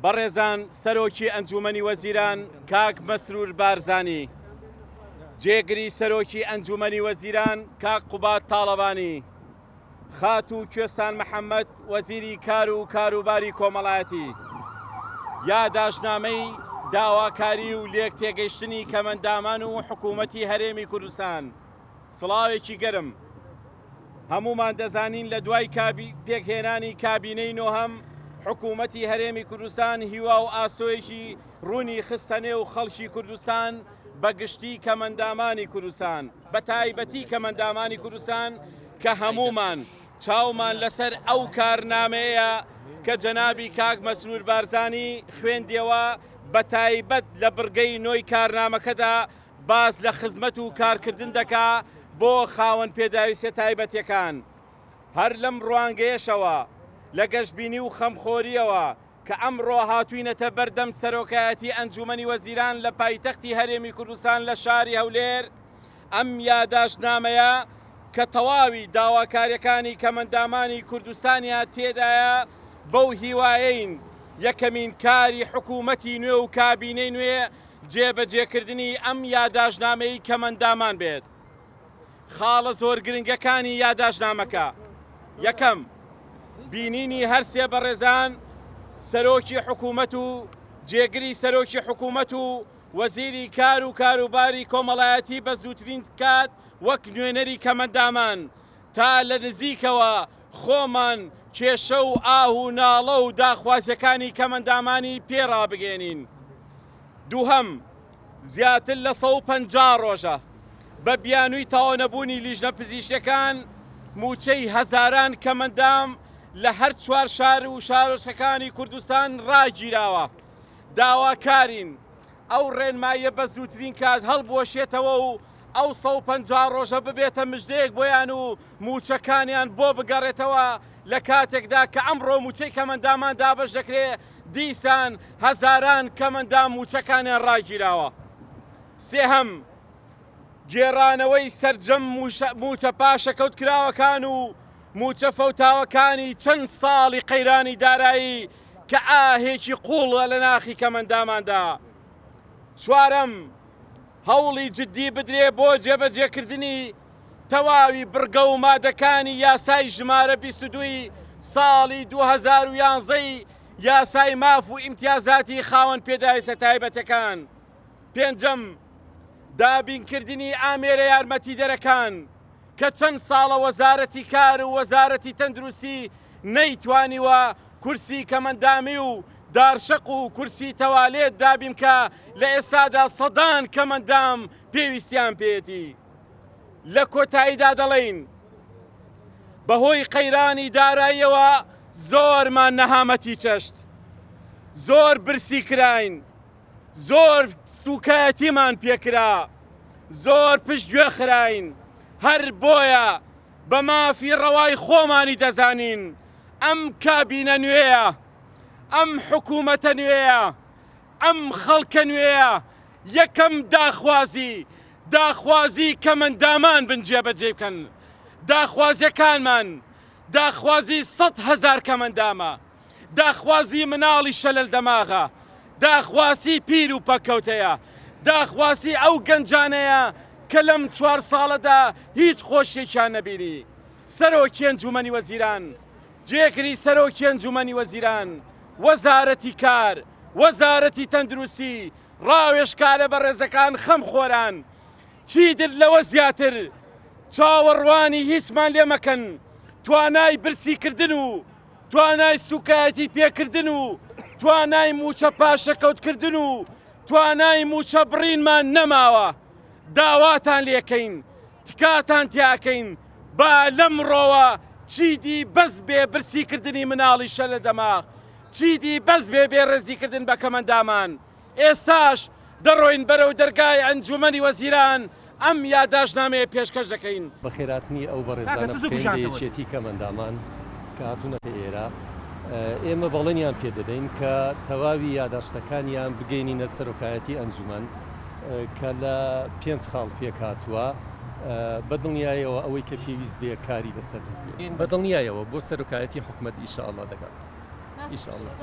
بەڕێزان سەرۆکی ئەنجومەنی وەزیران کاک مەسرور بارزانی، جێگری سەرۆکی ئەنجومەنی وەزیران کاک قوبات تاڵەبانی، خات و کوێسان محەممەد وەزیری کار و کاروباری کۆمەڵایەتی، یا داژنامەی داواکاری و لێک تێگەیشتنی کەمەندامان و حکوومەتی هەرێمی کوردستان. سڵاوێکی گەرم هەمومان دەزانین لە دوای پێکهێنانی کابینەی نۆهەم حکوومەتی هەرێمی کوردستان هیوا و ئاسۆیەکی ڕوونی خستەنێ و خەڵکی کوردستان بەگشتی کەمەندامانی کوردستان، بە تایبەتی کەمەندامانی کوردستان کە هەمومان چاومان لەسەر ئەو کارنامەیە کە جەنابی کاک مەسرور بارزانی خوێندیەوە، بە تایبەت لە بڕگەی نۆی کارنامەکەدا باز لە خزمەت و کارکردن دەکا بۆ خاوەن پێداویستە تایبەتیەکان. هەر لەم ڕوانگەیەشەوە لە گەشتبینی و خەمخۆریەوە کە ئەمڕۆ هاتووینەتە بەردەم سەرۆکایەتی ئەنجومەنی وەزیران لە پایتەختی هەرێمی کوردستان لە شاری هەولێر، ئەم یاداشنامەیە کە تەواوی داواکاریەکانی کەمەندامانی کوردستانیا تێدایە بەو هیوایەین یەکەمین کاری حکوومەتی نوێ و کابینەی نوێ جێبەجێکردنی ئەم یاداشنامەی کەمەندامان بێت. خاڵە زۆر گرنگەکانی یاداشنامەکە: یەکەم، بینینی هەرسێ بەڕێزان سەرۆکی حکوومەت و جێگری سەرۆکی حکوومەت و وەزیری کار و کاروباری کۆمەڵایەتی بە زووترین کات وەک نوێنەری کەمەندامان تا لە نزیکەوە خۆمان کێشە و ئاو و ناڵە و داخوازیەکانی کەمەندامانی پێڕابگەێنین. دووهەم، زیاتر لە 150 ڕۆژە بە بیانووی تاوانەبوونی لیژنە پزیشکەکان موچەی هەزاران کەمەندام لە هەر چوار شار و شارۆچەکانی کوردستان ڕاگیراوە. داواکارین ئەو ڕێنماییە بە زووترین کات هەڵبوەشێتەوە و ئەو 150 ڕۆژە ببێتە مژدەیەک بۆیان و موچەکانیان بۆ بگەڕێتەوە لە کاتێکدا کە ئەمڕۆ موچەی کەمەندامان دابەش دەکرێ، دیسان هەزاران کەمەندام موچەکانیان ڕاگیراوە. سێهەم، گێڕانەوەی سەرجەم موچە پاشەکەوت کراوەکان و موچە فەوتاوەکانی چەند ساڵی قەیرانی دارایی کە ئاهێکی قوڵە لە ناخی کەمەنداماندا. چوارەم، هەوڵی جددی بدرێ بۆ جێبەجێکردنی تەواوی بڕگە و مادەکانی یاسای ژمارە 22 ساڵی 2011 یاسای ماف و ئیمتیازاتی خاوەن پێداویستە تایبەتەکان. پێنجەم، دابینکردنی ئامێرە یارمەتیدەرەکان کە چەند ساڵە وەزارەتی کار و وەزارەتی تەندروستی نەیتوانیوە کورسی کەمەندامی و دارشق و کورسی تەوالێت دابینکە لە ئێستادا سەدان کەمەندام پێویستیان پێێتی. لە کۆتاییدا دەڵێن بەهۆی قەیرانی داراییەوە زۆرمان نەهامەتی چەشت، زۆر برسی کراین، زۆر سوکایەتیمان پێکرا، زۆر پشتگوێ خراین. هەر بۆیە بە مافی ڕەوای خۆمانی دەزانین ئەم کابینە نوێیە، ئەم حکوومەتە نوێیە، ئەم خەڵکە نوێیە یەکەم داخوازی کەمەندامان بن جێبەجێ بکەن. داخوازیەکانمان داخوازی 100,000 کەمەندامە، داخوازی مناڵی شەلل دەماغە، داخواسی پیر و پەکەوتەیە، داخواسی ئەو گەنجانەیە کە لەم 4 ساڵەدا هیچ خۆشیێکیان نەبینی. سەرۆکی ئەنجومەنی وەزیران، جێگری سەرۆکی ئەنجومەنی وەزیران، وەزارەتی کار، وەزارەتی تەندروستی، ڕاوێژکارە بە ڕێزەکان خەمخۆران، چیتر لەوە زیاتر چاوەڕوانی هیچمان لێ مەکەن. توانای برسیکردن و توانای سوکایەتی پێکردن و توانای موچە پاشەکەوتکردن و توانای موچە بڕینمان نەماوە. داواتان لێکەین، تکاتان تیاکەین، با لەمڕۆوە چیدی بەس بێ برسیکردنی مناڵی شەلە دەماغ، چیدی بەس بێ بێڕێزیکردن بە کەمەندامان. ئێستاش دەڕۆین بەرەو دەرگای ئەنجومەنی وەزیران ئەم یاداشنامەیە پێشکەش دەکەین. بەخێراتنی ئەو بەڕێزانە بکەین یەکێتی کەمەندامان کە هاتوونەتە ئێرە، ئێمە بەڵێنیان پێدەدەین کە تەواوی یاداشتەکانیان بگەینینە سەرۆکایەتی ئەنجومەن کە لە 5 خاڵ پێکاتووە بەدڵنیایەوە ئەوەی کە پێویست بێ کاری لەسەر بکرێن، بەدڵنیایەوە بۆ سەرۆکایەتی حکوومەت ئینشاءالله دەگات. ئینشاءالله.